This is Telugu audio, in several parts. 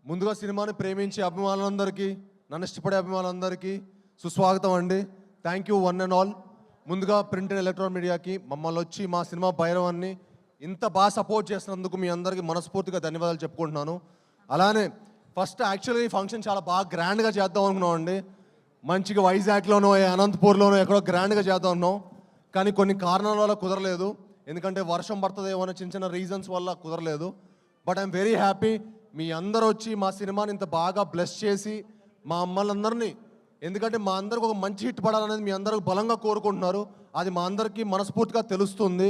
ముందుగా సినిమాని ప్రేమించే అభిమానులందరికీ, నన్ను ఇష్టపడే అభిమానులందరికీ సుస్వాగతం అండి. Thank you one and all. ముందుగా ప్రింట్ అండ్ ఎలక్ట్రానిక్ మీడియాకి మమ్మల్ని వచ్చి మా సినిమా భైరవాన్ని ఇంత బాగా సపోర్ట్ చేసినందుకు మీ అందరికీ మనస్ఫూర్తిగా ధన్యవాదాలు చెప్పుకుంటున్నాను. అలానే ఫస్ట్ యాక్చువల్గా ఈ ఫంక్షన్ చాలా బాగా గ్రాండ్గా చేద్దాం అనుకున్నామండి. మంచిగా వైజాగ్లోనో అనంతపూర్లోనో ఎక్కడో గ్రాండ్గా చేద్దాం అనుకున్నాం. కానీ కొన్ని కారణాల వల్ల కుదరలేదు. ఎందుకంటే వర్షం పడుతుందేమో అనే చిన్న చిన్న రీజన్స్ వల్ల కుదరలేదు. బట్ ఐఎమ్ వెరీ హ్యాపీ మీ అందరూ వచ్చి మా సినిమాని ఇంత బాగా బ్లెస్ చేసి మా అమ్మలందరినీ, ఎందుకంటే మా అందరికి ఒక మంచి హిట్ పడాలనేది మీ అందరూ బలంగా కోరుకుంటున్నారు. అది మా అందరికీ మనస్ఫూర్తిగా తెలుస్తుంది.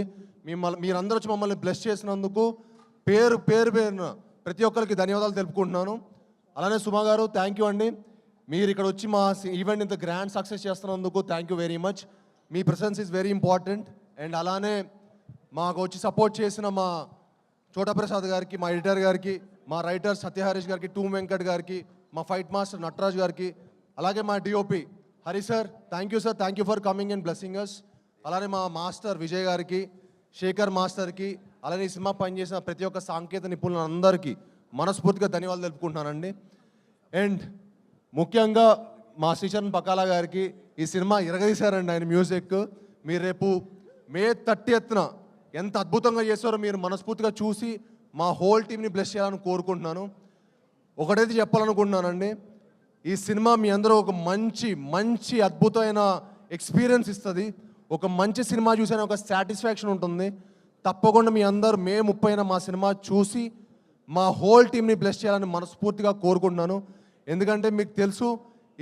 మీరందరూ వచ్చి మమ్మల్ని బ్లెస్ చేసినందుకు పేరున ప్రతి ఒక్కరికి ధన్యవాదాలు తెలుపుకుంటున్నాను. అలానే సుమా గారు థ్యాంక్ యూ అండి. మీరు ఇక్కడ వచ్చి మా ఈవెంట్ ఇంత గ్రాండ్ సక్సెస్ చేస్తున్నందుకు thank you very much. Me presence is very important. And అలానే మాకు వచ్చి సపోర్ట్ చేసిన మా చోటా ప్రసాద్ గారికి, మా ఎడిటర్ గారికి, మా రైటర్ సత్యహరీష్ గారికి, టూమ్ వెంకట్ గారికి, మా ఫైట్ మాస్టర్ నటరాజ్ గారికి, అలాగే మా DOP Hari sir thank you sir, thank you for coming and blessing us. అలానే మా మాస్టర్ విజయ్ గారికి, శేఖర్ మాస్టర్కి, అలానే ఈ సినిమా పనిచేసిన ప్రతి ఒక్క సాంకేతిక నిపుణులందరికీ మనస్ఫూర్తిగా ధన్యవాదాలు తెలుపుకుంటున్నానండి. అండ్ ముఖ్యంగా మా శ్రీచరణ్ పకాలా గారికి ఈ సినిమా ఇరగదీశారండి ఆయన మ్యూజిక్. మీరు రేపు మే 30న ఎంత అద్భుతంగా చేస్తారో మీరు మనస్ఫూర్తిగా చూసి మా హోల్ టీమ్ని బ్లెస్ చేయాలని కోరుకుంటున్నాను. ఒకటైతే చెప్పాలనుకుంటున్నానండి, ఈ సినిమా మీ అందరూ ఒక మంచి అద్భుతమైన ఎక్స్పీరియన్స్ ఇస్తుంది. ఒక మంచి సినిమా చూసిన ఒక సాటిస్ఫాక్షన్ ఉంటుంది. తప్పకుండా మీ అందరూ మే 30న మా సినిమా చూసి మా హోల్ టీమ్ని బ్లెస్ చేయాలని మనస్ఫూర్తిగా కోరుకుంటున్నాను. ఎందుకంటే మీకు తెలుసు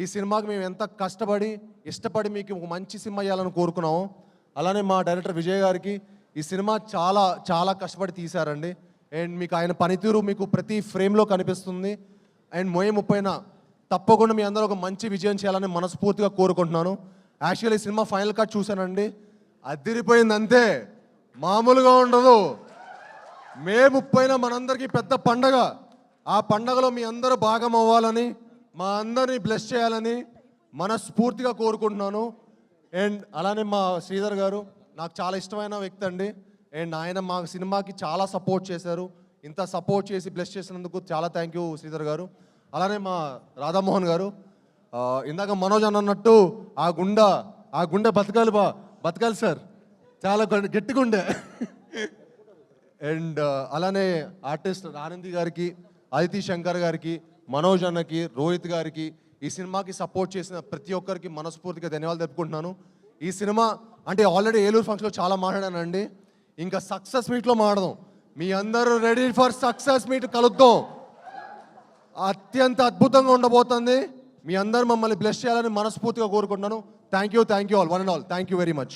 ఈ సినిమాకి మేము ఎంత కష్టపడి ఇష్టపడి మీకు ఒక మంచి సినిమా చేయాలని కోరుకున్నాము. అలానే మా డైరెక్టర్ విజయ్ గారికి ఈ సినిమా చాలా కష్టపడి తీశారండి. అండ్ మీకు ఆయన పనితీరు మీకు ప్రతి ఫ్రేమ్లో కనిపిస్తుంది. అండ్ మే 30న తప్పకుండా మీ అందరూ ఒక మంచి విజయం చేయాలని మనస్ఫూర్తిగా కోరుకుంటున్నాను. యాక్చువల్లీ ఈ సినిమా ఫైనల్ కట్ చూశానండి, అదిరిపోయింది అంతే, మామూలుగా ఉండదు. మే 30న మనందరికీ పెద్ద పండగ. ఆ పండగలో మీ అందరూ భాగం అవ్వాలని, మా అందరినీ బ్లెస్ చేయాలని మనస్ఫూర్తిగా కోరుకుంటున్నాను. అండ్ అలానే మా శ్రీధర్ గారు నాకు చాలా ఇష్టమైన వ్యక్తి అండి. అండ్ ఆయన మా సినిమాకి చాలా సపోర్ట్ చేశారు. ఇంత సపోర్ట్ చేసి బ్లెస్ చేసినందుకు చాలా థ్యాంక్ యూ శ్రీధర్ గారు. అలానే మా రాధామోహన్ గారు, ఇందాక మనోజ్ అన్నట్టు ఆ గుండె బతకాలి సార్, చాలా గట్టిగా ఉండే. అండ్ అలానే ఆర్టిస్ట్ ఆనంది గారికి, అదితి శంకర్ గారికి, మనోజ్ అన్నకి, రోహిత్ గారికి, ఈ సినిమాకి సపోర్ట్ చేసిన ప్రతి ఒక్కరికి మనస్ఫూర్తిగా ధన్యవాదాలు తెలుపుకుంటున్నాను. ఈ సినిమా అంటే ఆల్రెడీ ఏలూరు ఫంక్షన్లో చాలా మాట్లాడానండి, ఇంకా సక్సెస్ మీట్లో మాట్లాడదాం. మీ అందరూ రెడీ ఫర్ సక్సెస్ మీట్, కలుద్దాం. అత్యంత అద్భుతంగా ఉండబోతుంది. మీ అందరూ మమ్మల్ని బ్లెస్ చేయాలని మనస్ఫూర్తిగా కోరుకుంటున్నాను. Thank you all, one and all. Thank you very much.